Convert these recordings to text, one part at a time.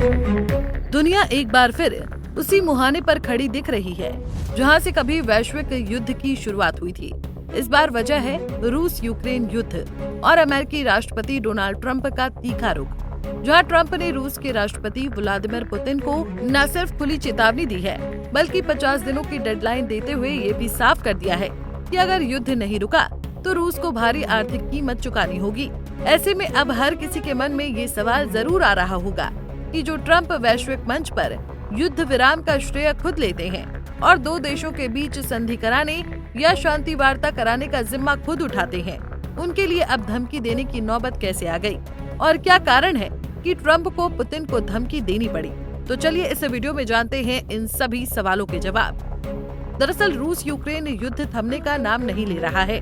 दुनिया एक बार फिर उसी मुहाने पर खड़ी दिख रही है जहां से कभी वैश्विक युद्ध की शुरुआत हुई थी। इस बार वजह है रूस यूक्रेन युद्ध और अमेरिकी राष्ट्रपति डोनाल्ड ट्रंप का तीखा रुख, जहां ट्रंप ने रूस के राष्ट्रपति व्लादिमीर पुतिन को न सिर्फ खुली चेतावनी दी है बल्कि 50 दिनों की डेडलाइन देते हुए ये भी साफ कर दिया है कि अगर युद्ध नहीं रुका तो रूस को भारी आर्थिक कीमत चुकानी होगी। ऐसे में अब हर किसी के मन में ये सवाल जरूर आ रहा होगा कि जो ट्रंप वैश्विक मंच पर युद्ध विराम का श्रेय खुद लेते हैं और दो देशों के बीच संधि कराने या शांति वार्ता कराने का जिम्मा खुद उठाते हैं, उनके लिए अब धमकी देने की नौबत कैसे आ गई और क्या कारण है कि ट्रंप को पुतिन को धमकी देनी पड़ी। तो चलिए इस वीडियो में जानते हैं इन सभी सवालों के जवाब। दरअसल रूस यूक्रेन युद्ध थमने का नाम नहीं ले रहा है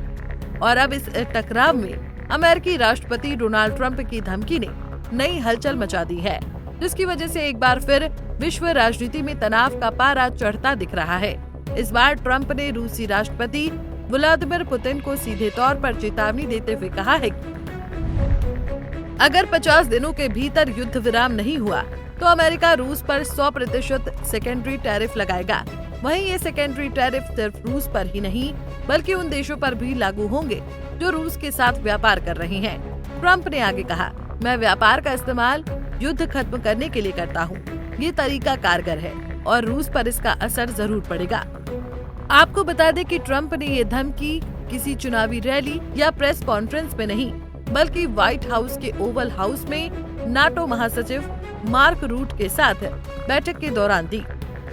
और अब इस टकराव में अमेरिकी राष्ट्रपति डोनाल्ड ट्रंप की धमकी ने नई हलचल मचा दी है, जिसकी वजह से एक बार फिर विश्व राजनीति में तनाव का पारा चढ़ता दिख रहा है। इस बार ट्रंप ने रूसी राष्ट्रपति व्लादिमीर पुतिन को सीधे तौर पर चेतावनी देते हुए कहा है कि अगर 50 दिनों के भीतर युद्ध विराम नहीं हुआ तो अमेरिका रूस पर 100% सेकेंडरी टैरिफ लगाएगा। वहीं ये सेकेंडरी टैरिफ सिर्फ रूस पर ही नहीं बल्कि उन देशों पर भी लागू होंगे जो रूस के साथ व्यापार कर रहे हैं। ट्रंप ने आगे कहा, मैं व्यापार का इस्तेमाल युद्ध खत्म करने के लिए करता हूँ। ये तरीका कारगर है और रूस पर इसका असर जरूर पड़ेगा। आपको बता दें कि ट्रंप ने ये धमकी किसी चुनावी रैली या प्रेस कॉन्फ्रेंस में नहीं बल्कि व्हाइट हाउस के ओवल हाउस में नाटो महासचिव मार्क रूट के साथ बैठक के दौरान दी।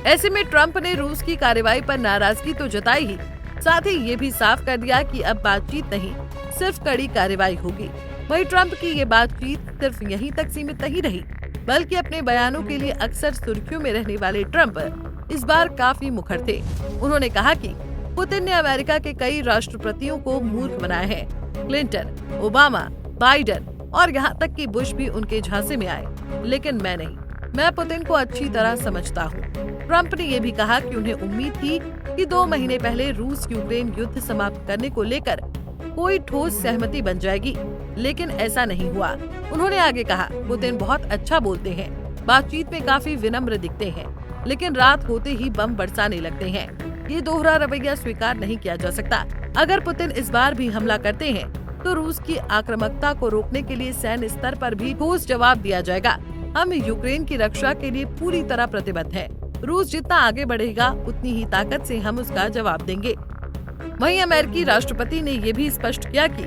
ऐसे में ट्रंप ने रूस की कार्रवाई पर नाराजगी तो जताई ही, साथ ही ये भी साफ कर दिया कि अब बातचीत नहीं सिर्फ कड़ी कार्रवाई होगी। वहीं ट्रंप की ये बातचीत सिर्फ यहीं तक सीमित नहीं रही बल्कि अपने बयानों के लिए अक्सर सुर्खियों में रहने वाले ट्रंप इस बार काफी मुखर थे। उन्होंने कहा कि पुतिन ने अमेरिका के कई राष्ट्रपतियों को मूर्ख बनाया है। क्लिंटन, ओबामा, बाइडेन और यहाँ तक कि बुश भी उनके झांसे में आए, लेकिन मैं नहीं। मैं पुतिन को अच्छी तरह समझता हूँ। ट्रंप ने ये भी कहा कि उन्हें उम्मीद थी कि 2 महीने पहले रूस यूक्रेन युद्ध समाप्त करने को लेकर कोई ठोस सहमति बन जाएगी, लेकिन ऐसा नहीं हुआ। उन्होंने आगे कहा, पुतिन बहुत अच्छा बोलते हैं, बातचीत में काफी विनम्र दिखते हैं, लेकिन रात होते ही बम बरसाने लगते हैं। ये दोहरा रवैया स्वीकार नहीं किया जा सकता। अगर पुतिन इस बार भी हमला करते हैं तो रूस की आक्रामकता को रोकने के लिए सैन्य स्तर पर भी ठोस जवाब दिया जाएगा। हम यूक्रेन की रक्षा के लिए पूरी तरह प्रतिबद्ध हैं। रूस जितना आगे बढ़ेगा उतनी ही ताकत से हम उसका जवाब देंगे। वहीं अमेरिकी राष्ट्रपति ने ये भी स्पष्ट किया कि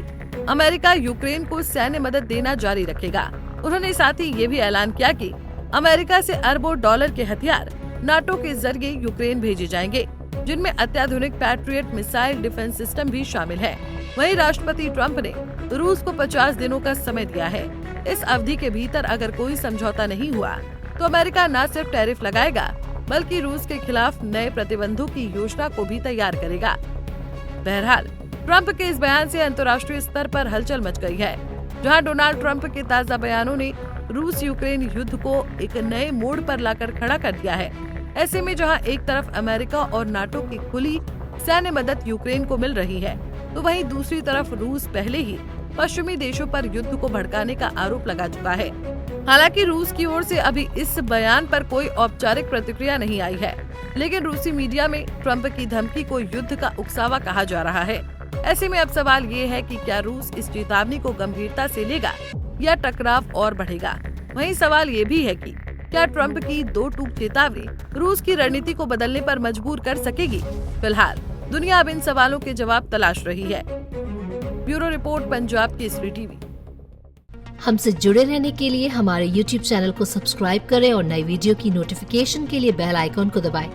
अमेरिका यूक्रेन को सैन्य मदद देना जारी रखेगा। उन्होंने साथ ही ये भी ऐलान किया कि अमेरिका से अरबों डॉलर के हथियार नाटो के जरिए यूक्रेन भेजे जाएंगे, जिनमें अत्याधुनिक पैट्रियट मिसाइल डिफेंस सिस्टम भी शामिल है। वहीं राष्ट्रपति ट्रंप ने रूस को 50 दिनों का समय दिया है। इस अवधि के भीतर अगर कोई समझौता नहीं हुआ तो अमेरिका न सिर्फ टैरिफ लगाएगा बल्कि रूस के खिलाफ नए प्रतिबंधों की योजना को भी तैयार करेगा। बहरहाल ट्रंप के इस बयान से अंतर्राष्ट्रीय स्तर पर हलचल मच गई है, जहां डोनाल्ड ट्रंप के ताजा बयानों ने रूस यूक्रेन युद्ध को एक नए मोड़ पर लाकर खड़ा कर दिया है। ऐसे में जहां एक तरफ अमेरिका और नाटो की खुली सैन्य मदद यूक्रेन को मिल रही है, तो वहीं दूसरी तरफ रूस पहले ही पश्चिमी देशों पर युद्ध को भड़काने का आरोप लगा चुका है। हालांकि रूस की ओर से अभी इस बयान पर कोई औपचारिक प्रतिक्रिया नहीं आई है, लेकिन रूसी मीडिया में ट्रंप की धमकी को युद्ध का उकसावा कहा जा रहा है। ऐसे में अब सवाल ये है कि क्या रूस इस चेतावनी को गंभीरता से लेगा या टकराव और बढ़ेगा। वहीं सवाल ये भी है कि क्या ट्रंप की 2 टूक चेतावनी रूस की रणनीति को बदलने पर मजबूर कर सकेगी। फिलहाल दुनिया अब इन सवालों के जवाब तलाश रही है। Bureau report, Punjab Kesari TV. हमसे जुड़े रहने के लिए हमारे YouTube चैनल को सब्सक्राइब करें और नई वीडियो की नोटिफिकेशन के लिए बेल आइकॉन को दबाएं।